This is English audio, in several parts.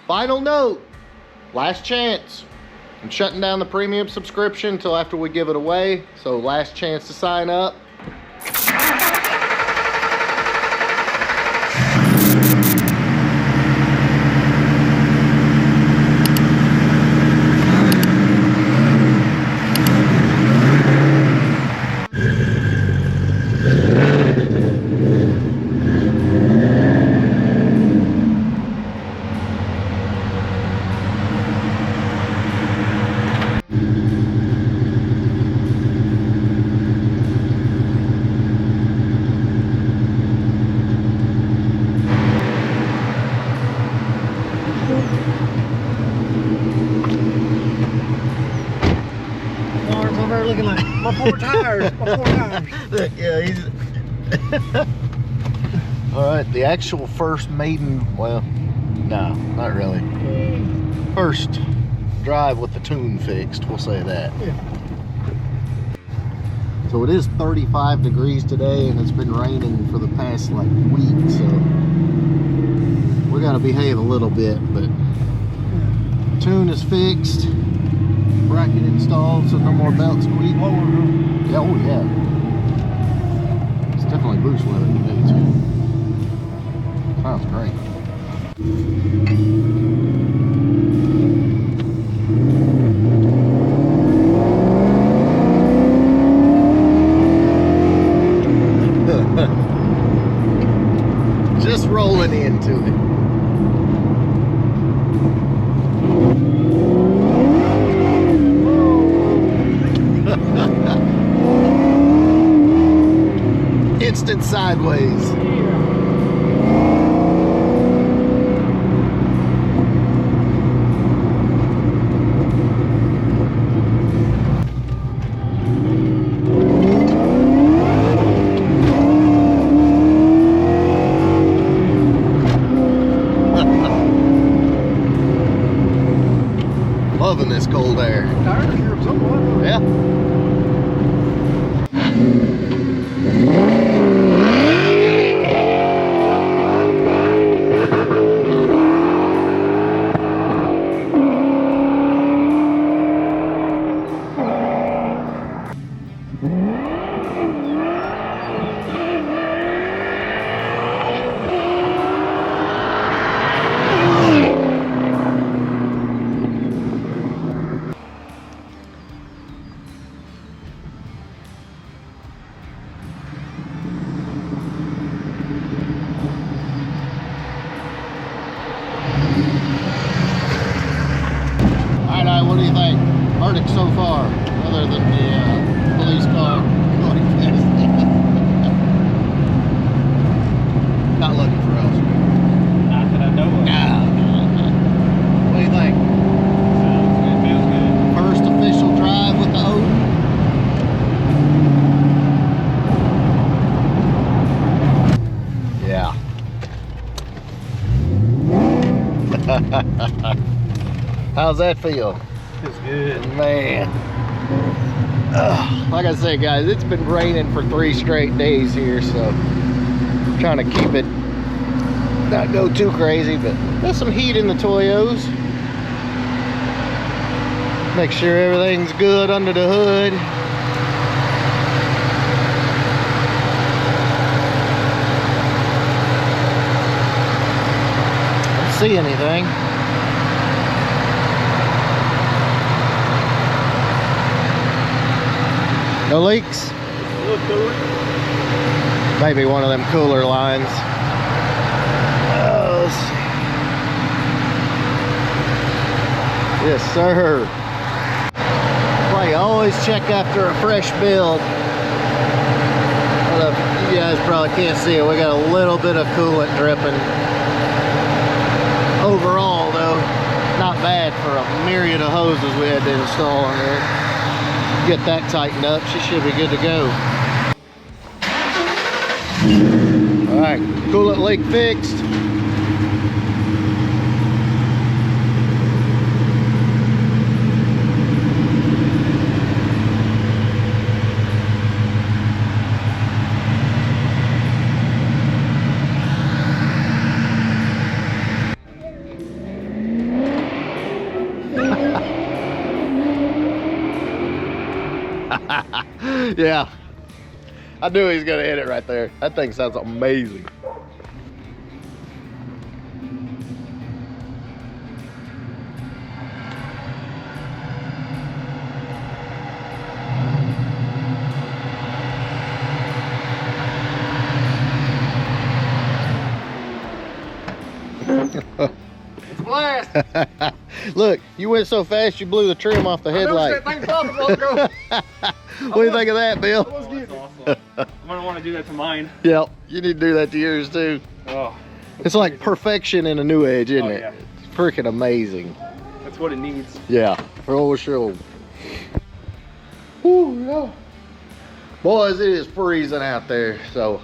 Final note, last chance. I'm shutting down the premium subscription until after we give it away. So last chance to sign up. Looking like my four tires. Yeah, he's all right. The actual first maiden, well, no, not really. First drive with the tune fixed, we'll say that. Yeah. So it is 35 degrees today, and it's been raining for the past like week, so we gotta behave a little bit. But tune is fixed. Bracket installed, so no more belt squeak. Yeah, oh yeah. It's definitely boost weather today too. Sounds great. Just rolling into it. Instant sideways. Loving this cold air. Yeah. What do you think? Verdict so far, other than the police car going fast. Not looking for us. Not that I know of. Nah. What do you think? Feels good. First official drive with the Odin? Yeah. How's that feel? Feels good. Man. Like I said, guys, it's been raining for 3 straight days here, so I'm trying to keep it not go too crazy, but there's some heat in the Toyos. Make sure everything's good under the hood. Don't see anything. No leaks? A little cooler. Maybe one of them cooler lines. Let's see. Yes, sir. Well, you always check after a fresh build. You guys probably can't see it. We got a little bit of coolant dripping. Overall, though, not bad for a myriad of hoses we had to install on there. Get that tightened up, she should be good to go. All right, coolant leak fixed. Yeah. I knew he was gonna hit it right there. That thing sounds amazing. It's a blast. Look, you went so fast you blew the trim off the headlight. That thing popped a while ago. What do you think of that, Bill? Oh, that's awesome. I'm gonna want to do that to mine. Yep, you need to do that to yours too. Oh, It's like perfection in a new age, isn't Oh, it? yeah. It's freaking amazing. that's what it needs. Yeah, for sure. Whew, yeah. Boys, it is freezing out there. So,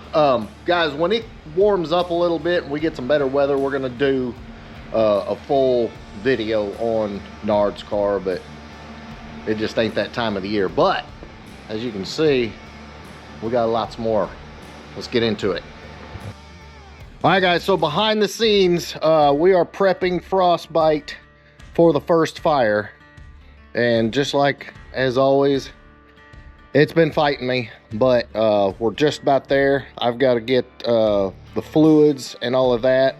guys, when it warms up a little bit and we get some better weather, we're gonna do a full video on Nard's car, but it just ain't that time of the year. But as you can see, we got lots more. Let's get into it. All right, guys, so behind the scenes, we are prepping Frostbite for the first fire. And just like, as always, it's been fighting me, but we're just about there. I've got to get the fluids and all of that.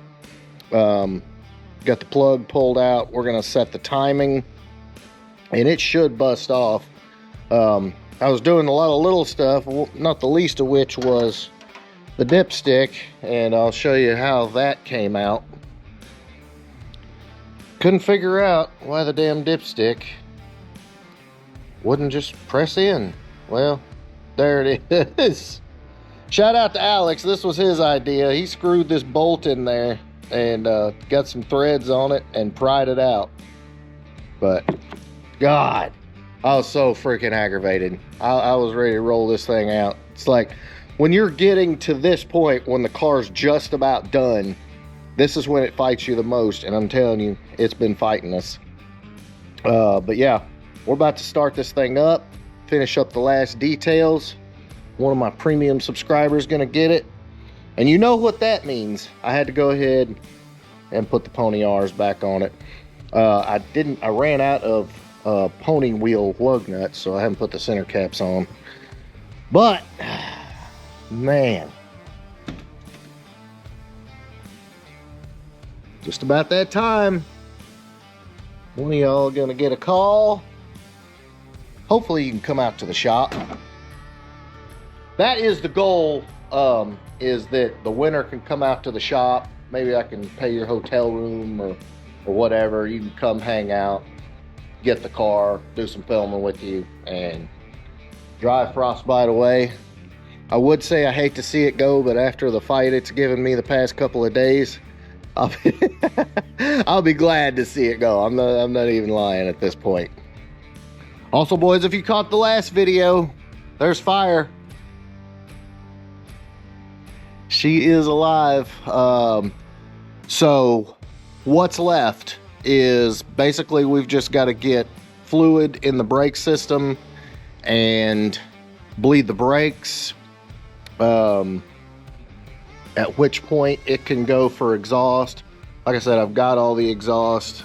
Got the plug pulled out. We're gonna set the timing, and it should bust off. I was doing a lot of little stuff, not the least of which was the dipstick, and I'll show you how that came out. Couldn't figure out why the damn dipstick wouldn't just press in. Well, there it is. Shout out to Alex. This was his idea. He screwed this bolt in there and got some threads on it and pried it out. But God, I was so freaking aggravated. I was ready to roll this thing out. It's like when you're getting to this point, when the car's just about done, this is when it fights you the most. And I'm telling you, it's been fighting us. But yeah, we're about to start this thing up, finish up the last details. One of my premium subscribers gonna get it. And you know what that means. I had to go ahead and put the pony R's back on it. I ran out of pony wheel lug nuts, so I haven't put the center caps on. But, man. Just about that time. One of y'all gonna get a call. Hopefully you can come out to the shop. That is the goal, is that the winner can come out to the shop. Maybe I can pay your hotel room or whatever. You can come hang out, get the car, do some filming with you, and drive Frostbite away. I would say I hate to see it go, but after the fight it's given me the past couple of days, I'll be glad to see it go. I'm not even lying at this point. Also, boys, if you caught the last video, there's fire. She is alive. So what's left is basically we've just got to get fluid in the brake system and bleed the brakes, at which point it can go for exhaust. Like I said, I've got all the exhaust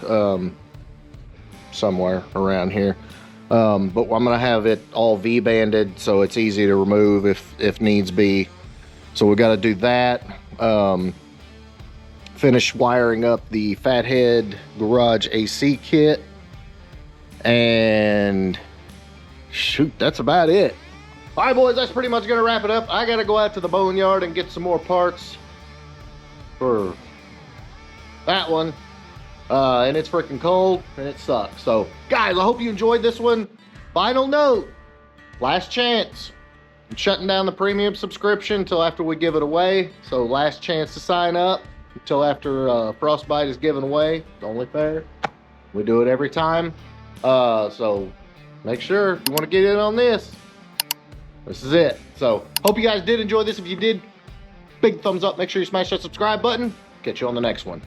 somewhere around here, but I'm gonna have it all V-banded so it's easy to remove if needs be. So we got to do that. Finish wiring up the Fathead Garage AC kit, and shoot, that's about it. All right, boys, that's pretty much gonna wrap it up. I gotta go out to the boneyard and get some more parts for that one, and it's freaking cold and it sucks. So guys, I hope you enjoyed this one. Final note, last chance. I'm shutting down the premium subscription until after we give it away. So last chance to sign up until after Frostbite is given away. It's only fair. We do it every time. So make sure if you want to get in on this, this is it. So hope you guys did enjoy this. If you did, big thumbs up. Make sure you smash that subscribe button. Catch you on the next one.